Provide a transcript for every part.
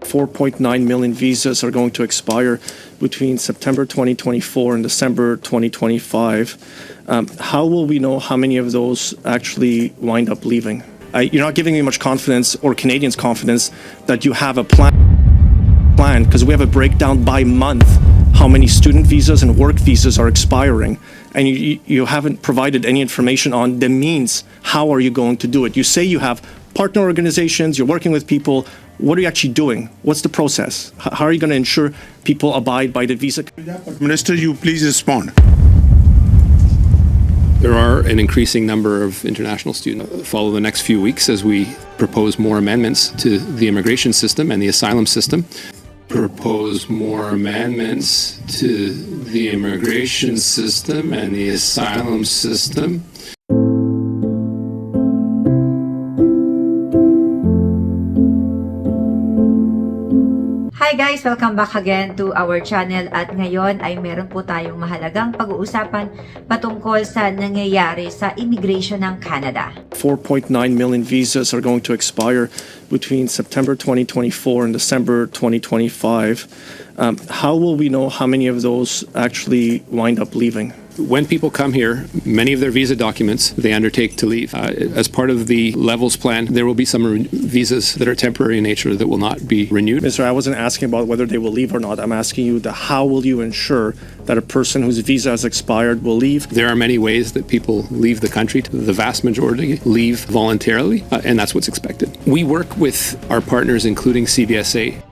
4.9 million visas are going to expire between September 2024 and December 2025. How will we know how many of those actually wind up leaving? You're not giving me much confidence, or Canadians confidence, that you have a plan, because we have a breakdown by month how many student visas and work visas are expiring, and you haven't provided any information on the means. How are you going to do it? You say you have partner organizations, you're working with people. What are you actually doing? What's the process? How are you going to ensure people abide by the visa? Minister, you please respond. There are an increasing number of international students follow the next few weeks as we propose more amendments to the immigration system and the asylum system. Propose more amendments to the immigration system and the asylum system. Hi guys! Welcome back again to our channel, at ngayon ay meron po tayong mahalagang pag-uusapan patungkol sa nangyayari sa immigration ng Canada. 4.9 million visas are going to expire between September 2024 and December 2025. How will we know how many of those actually wind up leaving? When people come here, many of their visa documents they undertake to leave. As part of the Levels plan, there will be some visas that are temporary in nature that will not be renewed. Mr. I wasn't asking about whether they will leave or not. I'm asking you how will you ensure that a person whose visa has expired will leave? There are many ways that people leave the country. The vast majority leave voluntarily, and that's what's expected. We work with our partners, including CBSA.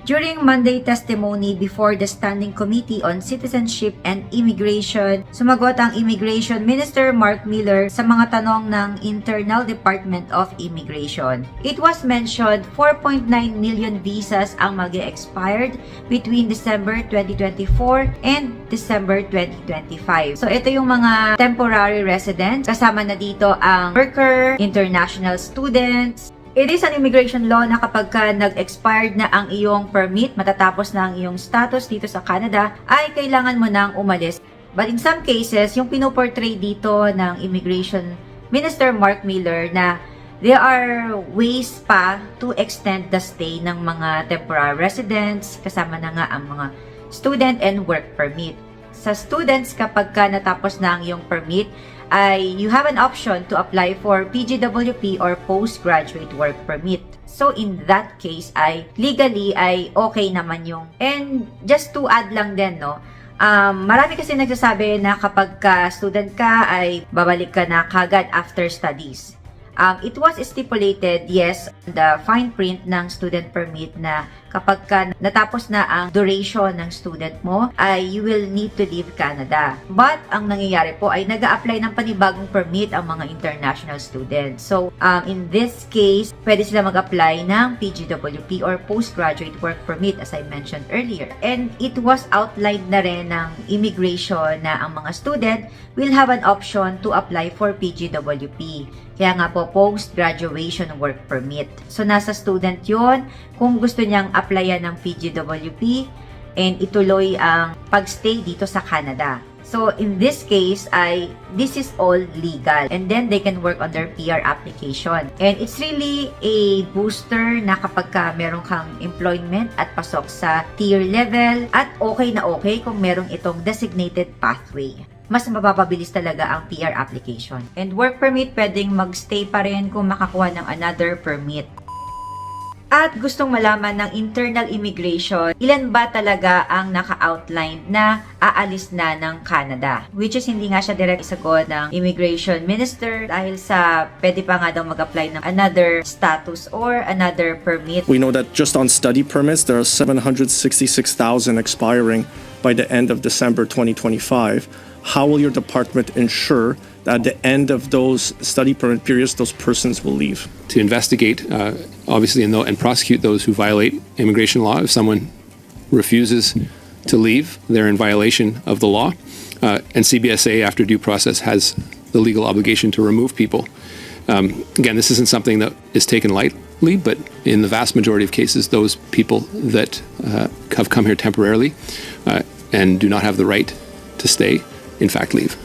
During Monday testimony before the Standing Committee on Citizenship and Immigration, sumagot ang Immigration Minister Mark Miller sa mga tanong ng Internal Department of Immigration. It was mentioned 4.9 million visas ang mag-expired between December 2024 and December 2025. So ito yung mga temporary residents, kasama na dito ang worker, international students. It is an immigration law na kapag ka nag-expired na ang iyong permit, matatapos na ang iyong status dito sa Canada, ay kailangan mo nang umalis. But in some cases, yung pinoportray dito ng Immigration Minister Mark Miller na there are ways pa to extend the stay ng mga temporary residents, kasama na nga ang mga student and work permit. Sa students, kapag ka natapos na ang iyong permit, ay you have an option to apply for PGWP or Postgraduate Work Permit. So in that case ay legally ay okay naman yung. And just to add lang din, no, marami kasi nagsasabi na kapag ka student ka ay babalik ka na kagad after studies. It was stipulated, yes, the fine print ng student permit na kapag ka natapos na ang duration ng student mo, ay you will need to leave Canada. But ang nangyayari po ay nag-a-apply ng panibagong permit ang mga international students. So, in this case, pwede sila mag-apply ng PGWP or Postgraduate Work Permit as I mentioned earlier. And it was outlined na rin ng immigration na ang mga student will have an option to apply for PGWP. Kaya nga po, Post-Graduation Work Permit. So, nasa student yon kung gusto niyang applyan ng PGWP and ituloy ang pagstay dito sa Canada. So, in this case, this is all legal. And then, they can work on their PR application. And it's really a booster na kapag ka meron kang employment at pasok sa tier level at okay na okay kung merong itong designated pathway. Mas mapapabilis talaga ang PR application. And work permit, pwedeng magstay pa rin kung makakuha ng another permit. At gustong malaman ng internal immigration, ilan ba talaga ang naka-outline na aalis na ng Canada? Which is hindi nga siya direct isagot ng immigration minister dahil sa pwede pa nga daw mag-apply ng another status or another permit. We know that just on study permits, there are 766,000 expiring by the end of December 2025. How will your department ensure that at the end of those study permit periods, those persons will leave? To investigate, obviously, and prosecute those who violate immigration law. If someone refuses to leave, they're in violation of the law. And CBSA, after due process, has the legal obligation to remove people. Again, this isn't something that is taken lightly, but in the vast majority of cases, those people that have come here temporarily and do not have the right to stay, in fact, leave.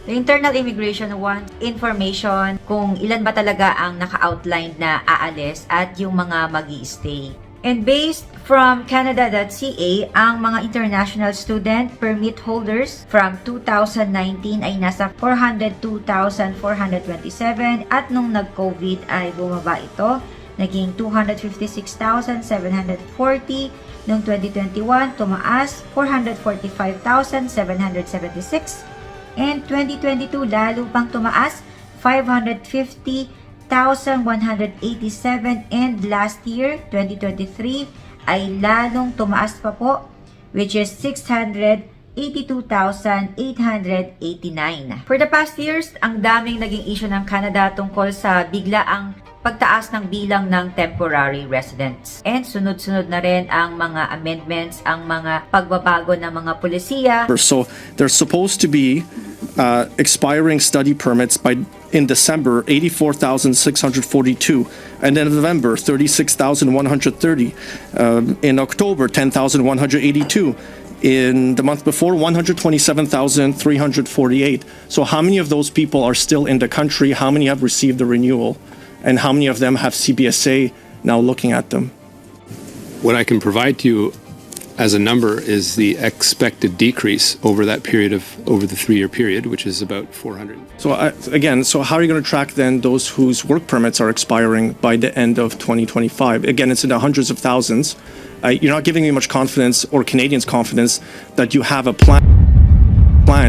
The Internal Immigration wants information kung ilan ba talaga ang naka-outline na aalis at yung mga mag-i-stay. And based from Canada.ca, ang mga international student permit holders from 2019 ay nasa 402,427 at nung nag-COVID ay bumaba ito, naging 256,740. Noong 2021, tumaas 445,776. And 2022, lalo pang tumaas 550,187. And last year, 2023, ay lalong tumaas pa po, which is 682,889. For the past years, ang daming naging issue ng Canada tungkol sa biglaang pagtaas ng bilang ng temporary residents. And sunod-sunod na rin ang mga amendments, ang mga pagbabago ng mga pulisiya. So there's supposed to be expiring study permits in December 84,642, and then in November 36,130, in October 10,182. In the month before, 127,348. So how many of those people are still in the country? How many have received the renewal? And how many of them have CBSA now looking at them? What I can provide to you as a number is the expected decrease over that period over the 3-year period, which is about 400. So so how are you going to track then those whose work permits are expiring by the end of 2025? Again, it's in the hundreds of thousands. You're not giving me much confidence, or Canadians confidence, that you have a plan,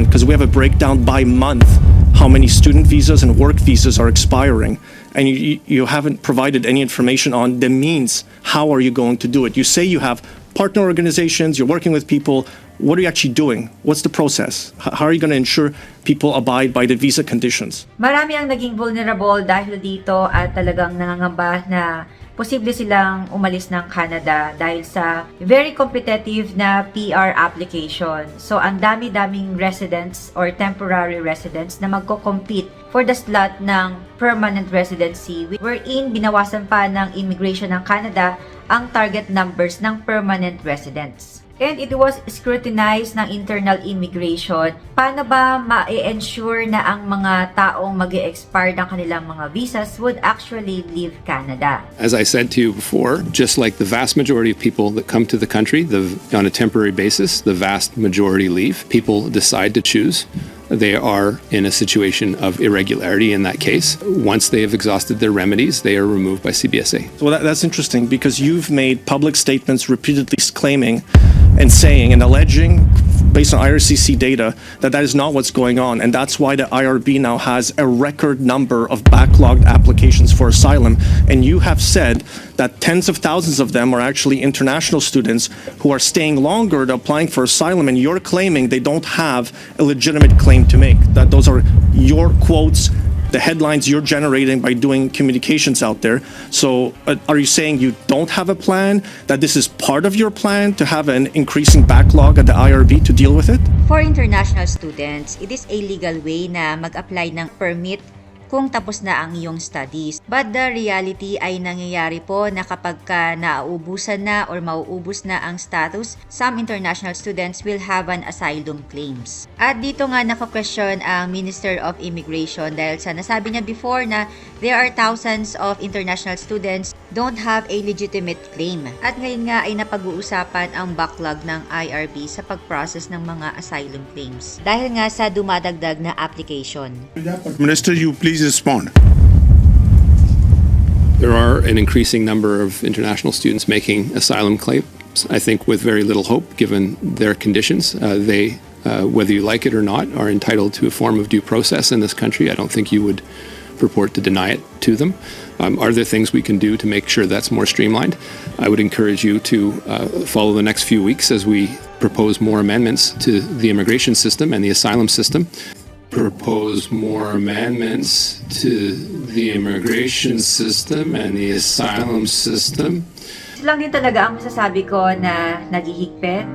because we have a breakdown by month how many student visas and work visas are expiring, and you haven't provided any information on the means. How are you going to do it? You say you have partner organizations, you're working with people. What are you actually doing? What's the process? How are you going to ensure people abide by the visa conditions? Marami ang naging vulnerable dahil dito at talagang nangangamba na posible silang umalis ng Canada dahil sa very competitive na PR application. So, ang dami-daming residents or temporary residents na magko-compete for the slot ng permanent residency, wherein binawasan pa ng immigration ng Canada ang target numbers ng permanent residents. And it was scrutinized ng internal immigration. Paano ba ma-ensure na ang mga taong mag-e-expire ng kanilang mga visas would actually leave Canada? As I said to you before, just like the vast majority of people that come to the country on a temporary basis, the vast majority leave. People decide to choose. They are in a situation of irregularity in that case. Once they have exhausted their remedies, they are removed by CBSA. Well, that's interesting, because you've made public statements repeatedly claiming and saying and alleging, based on IRCC data, that is not what's going on. And that's why the IRB now has a record number of backlogged applications for asylum. And you have said that tens of thousands of them are actually international students who are staying longer to applying for asylum, and you're claiming they don't have a legitimate claim to make. That those are your quotes, the headlines you're generating by doing communications out there. So are you saying you don't have a plan, that this is part of your plan to have an increasing backlog at the IRB to deal with it? For international students, it is a legal way na mag-apply ng permit kung tapos na ang iyong studies. But the reality ay nangyayari po na kapag ka nauubusan na or mauubos na ang status, some international students will have an asylum claims. At dito nga naka-question ang Minister of Immigration dahil sa nasabi niya before na there are thousands of international students don't have a legitimate claim. At ngayon nga ay napag-uusapan ang backlog ng IRB sa pag-process ng mga asylum claims dahil nga sa dumadagdag na application. Minister, you please respond. There are an increasing number of international students making asylum claims, I think with very little hope given their conditions. They, whether you like it or not, are entitled to a form of due process in this country. I don't think you would purport to deny it to them. Are there things we can do to make sure that's more streamlined? I would encourage you to follow the next few weeks as we propose more amendments to the immigration system and the asylum system. Propose more amendments to the immigration system and the asylum system. Ito lang din talaga ang masasabi ko na naghihigpit,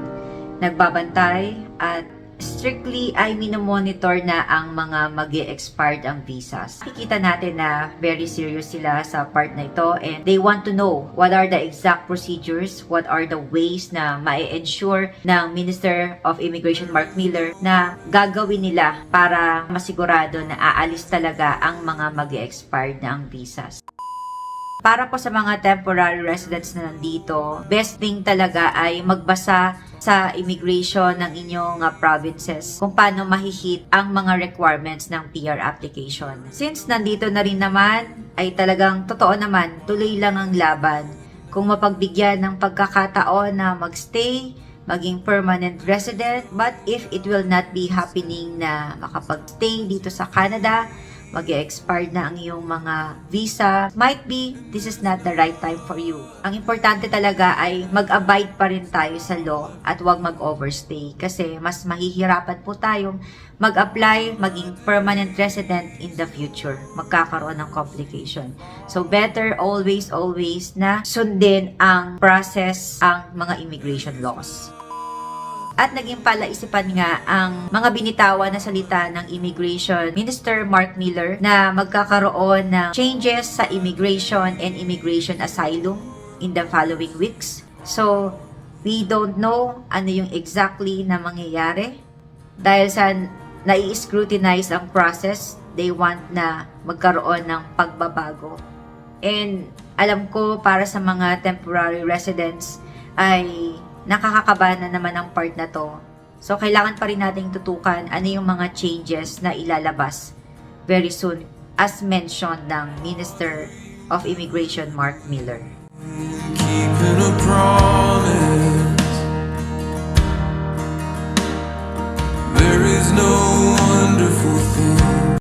nagbabantay, at strictly ay minomonitor na ang mga mag-expired ang visas. Kikita natin na very serious sila sa part na ito and they want to know what are the exact procedures, what are the ways na ma-ensure ng Minister of Immigration Mark Miller na gagawin nila para masigurado na aalis talaga ang mga mag-expired na ang visas. Para po sa mga temporary residents na nandito, best thing talaga ay magbasa sa immigration ng inyong provinces kung paano mahihit ang mga requirements ng PR application. Since nandito na rin naman, ay talagang totoo naman, tuloy lang ang laban. Kung mapagbigyan ng pagkakataon na magstay, maging permanent resident, but if it will not be happening na makapagstay dito sa Canada, mag-expired na ang iyong mga visa, might be this is not the right time for you. Ang importante talaga ay mag-abide pa rin tayo sa law at huwag mag-overstay kasi mas mahihirapan po tayong mag-apply, maging permanent resident in the future. Magkakaroon ng complication. So better always na sundin ang process, ang mga immigration laws. At naging palaisipan nga ang mga binitawan na salita ng Immigration Minister Mark Miller na magkakaroon ng changes sa immigration and immigration asylum in the following weeks. So, we don't know ano yung exactly na mangyayari. Dahil sa nai-scrutinize ang process, they want na magkaroon ng pagbabago. And alam ko para sa mga temporary residents ay nakakakaba na naman ang part na to. So, kailangan pa rin nating tutukan ano yung mga changes na ilalabas very soon as mentioned ng Minister of Immigration Mark Miller. Keeping a promise.